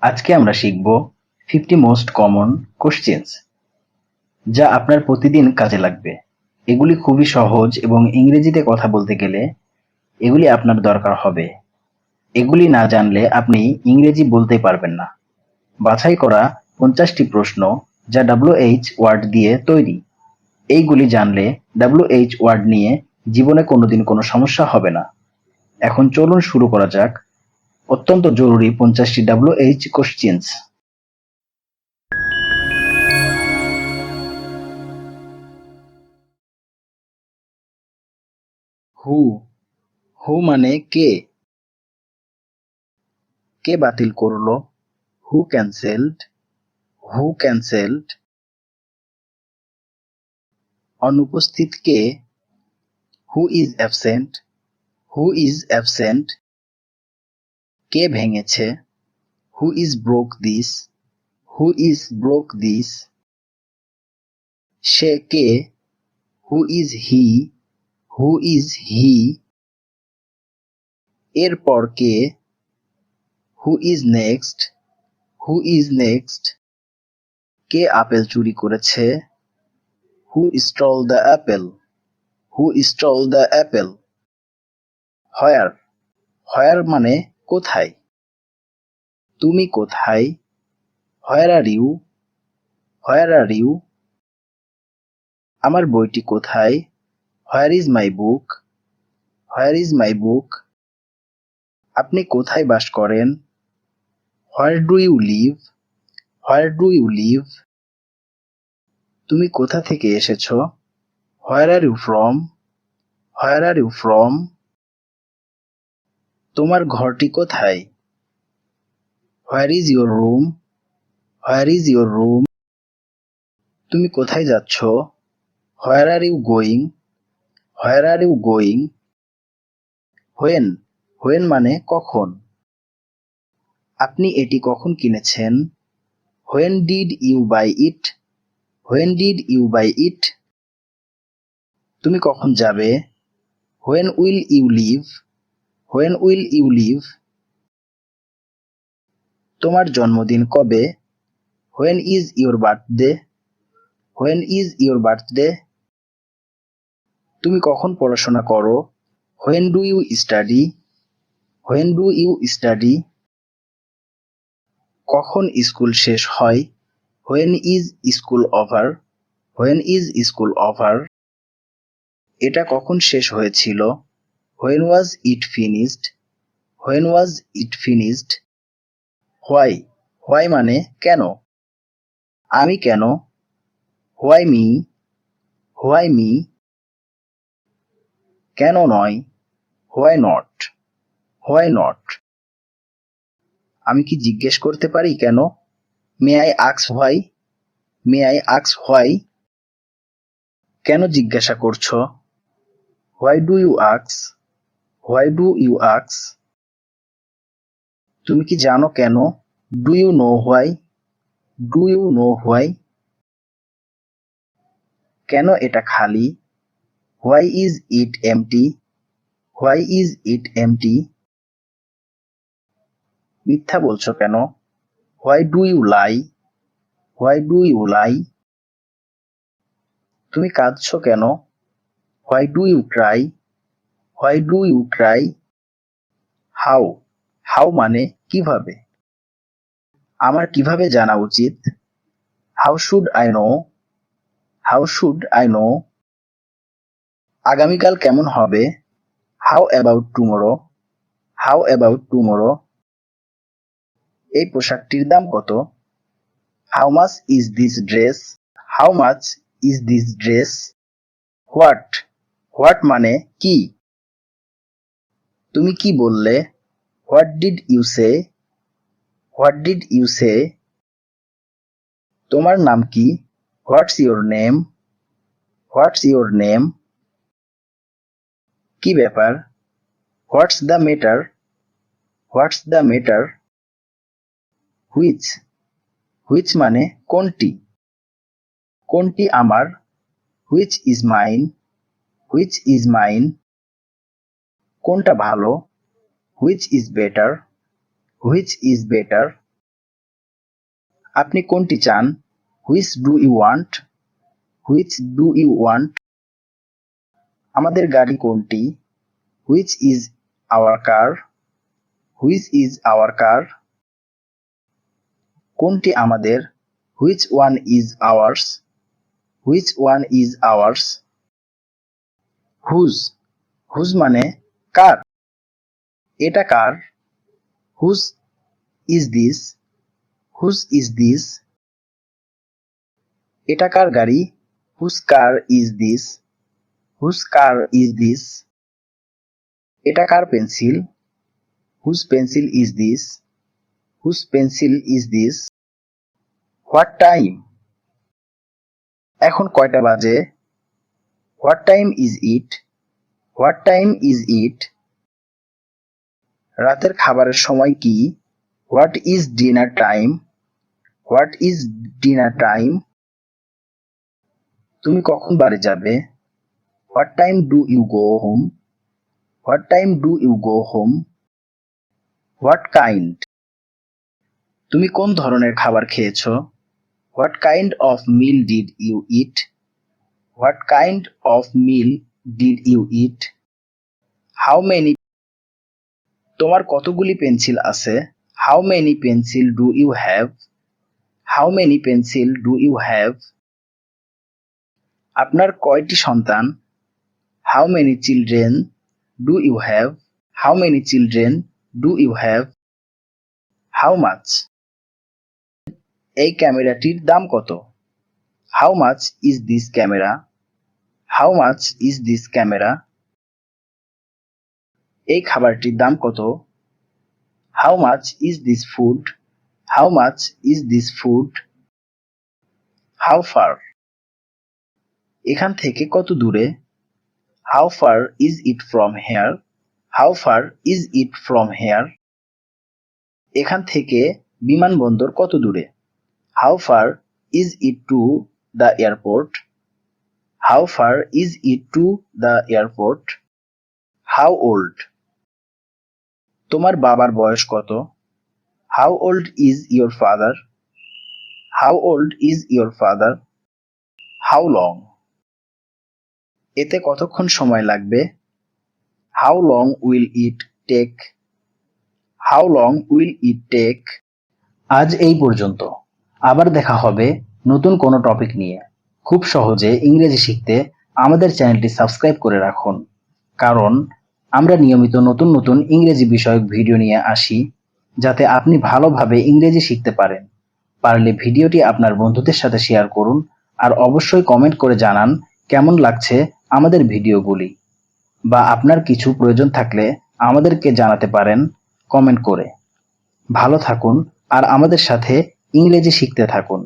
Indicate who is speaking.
Speaker 1: আজকে আমরা শিখব 50 মোস্ট কমন কোশ্চেন্স যা আপনার প্রতিদিন কাজে লাগবে। এগুলি খুবই সহজ এবং ইংরেজিতে কথা বলতে গেলে এগুলি আপনার দরকার হবে। এগুলি না জানলে আপনি ইংরেজি বলতে পারবেন না। বাছাই করা 50টি প্রশ্ন যা WH ওয়ার্ড দিয়ে তৈরি। এইগুলি জানলে WH ওয়ার্ড নিয়ে জীবনে কোনোদিন কোনো সমস্যা হবে না। এখন চলুন শুরু করা যাক অত্যন্ত জরুরি 50টি WH কোশ্চেন্স। হু হু মানে কে? কে বাতিল করলো? Who cancelled? Who cancelled? অনুপস্থিত কে? Who is absent? Who is absent? কে ভেঙেছে? Who is broke this? Who is broke this? সে কে? Who is he? Who is he? এরপর কে? Who is next? Who is next? কে আপেল চুরি করেছে? Who stole the apple? Who stole the apple? Where where মানে কোথায়? তুমি কোথায়? Where are you? Where are you? আমার বইটি কোথায়? Where is my book? Where is my book? আপনি কোথায় বাস করেন? Where do you live? Where do you live? তুমি কোথা থেকে এসেছো? Where are you from? Where are you from? তোমার ঘরটি কোথায়? Where is your room? Where is your room? তুমি কোথায় যাচ্ছ? Where are you going? Where are you going? When when মানে কখন? আপনি এটি কখন কিনেছেন? When did you buy it? When did you buy ইট? তুমি কখন যাবে? When will you leave? When will you leave? তোমার জন্মদিন কবে? When is your birthday? When is your birthday? তুমি কখন পড়াশোনা করো? When do you study? When do you study? কখন স্কুল শেষ হয়? When is school over? When is school over? এটা কখন শেষ হয়েছিল? When was it finished? When was it finished? Why why মানে কেন? আমি কেন? Why me? Why me? কেন নয়? Why not? Why not? আমি কি জিজ্ঞেস করতে পারি কেন? May I ask why? May I ask why? কেন জিজ্ঞাসা করছো? Why do you ask? Why do you ask? তুমি কি জানো কেন? Do you know why? Do you know why? কেন এটা খালি? Why is it empty? Why is it empty? মিথ্যা বলছো কেন? Why do you lie? Why do you lie? তুমি কাঁদছো কেন? Why do you Cry? Why do you cry? How how মানে কিভাবে? আমার কিভাবে জানা উচিত? How should I know? How should I know? আগামীকাল কেমন হবে? How about tomorrow? How about tomorrow? এই পোশাকটির দাম কত? How much is this dress? How much is this dress? What what মানে কি? তুমি কি বললে? What did you say? What did you say? তোমার নাম কি? What's your name? What's your name? কি ব্যাপার? হোয়াটস the matter? What's the matter? Which which মানে কোনটি? কোনটি আমার? Which is mine? Which is mine? কোনটা ভালো? Which is better? Which is better? আপনি কোনটি চান? Which do you want? Which do you want? আমাদের গাড়ি কোনটি? Which is our car? Which is our car? কোনটি আমাদের? Which one is ours? Which one is ours? Whose, whose মানে কার? এটা কার? Whose is this? Whose is this? এটা কার গাড়ি? Whose car is this? Whose car is this? এটা কার pencil? Whose pencil is this? Whose pencil is this? What time? এখন কয়টা বাজে? What time is it? What time is it? রাতের খাবারের সময় কি? What is dinner time? What is dinner time? তুমি কখন বাড়ি যাবে? What time do you go home? What time do you go home? What kind? তুমি কোন ধরনের খাবার খেয়েছো? What kind of meal did you eat? What kind of meal did you eat? How many? তোমার কতগুলি পেন্সিল আছে? How many pencil do you have? How many pencil do you have? আপনার কয়টি সন্তান? How many children do you have? How many children do you have? How much? এই ক্যামেরাটির দাম কত? How much is this camera? How much is this camera? এই খাবারটির দাম কত? How much is this food? How much is this food? How far? এখান থেকে কত দূরে? How far is it from here? How far is it from here? এখান থেকে বিমানবন্দর কত দূরে? How far is it to the airport? How far is it to the airport? How old? তোমার বাবার বয়স কত? How old is your father? How old is your father? How long? এতে কতক্ষণ সময় লাগবে? How long will it take? How long will it take? আজ এই পর্যন্ত। আবার দেখা হবে নতুন কোনো টপিক নিয়ে। খুব সহজে ইংরেজি শিখতে আমাদের চ্যানেলটি সাবস্ক্রাইব করে রাখুন, কারণ আমরা নিয়মিত নতুন নতুন ইংরেজি বিষয়ক ভিডিও নিয়ে আসি, যাতে আপনি ভালোভাবে ইংরেজি শিখতে পারেন। পারলে ভিডিওটি আপনার বন্ধুদের সাথে শেয়ার করুন, আর অবশ্যই কমেন্ট করে জানান কেমন লাগছে আমাদের ভিডিওগুলি, বা আপনার কিছু প্রয়োজন থাকলে আমাদেরকে জানাতে পারেন কমেন্ট করে। ভালো থাকুন আর আমাদের সাথে ইংরেজি শিখতে থাকুন।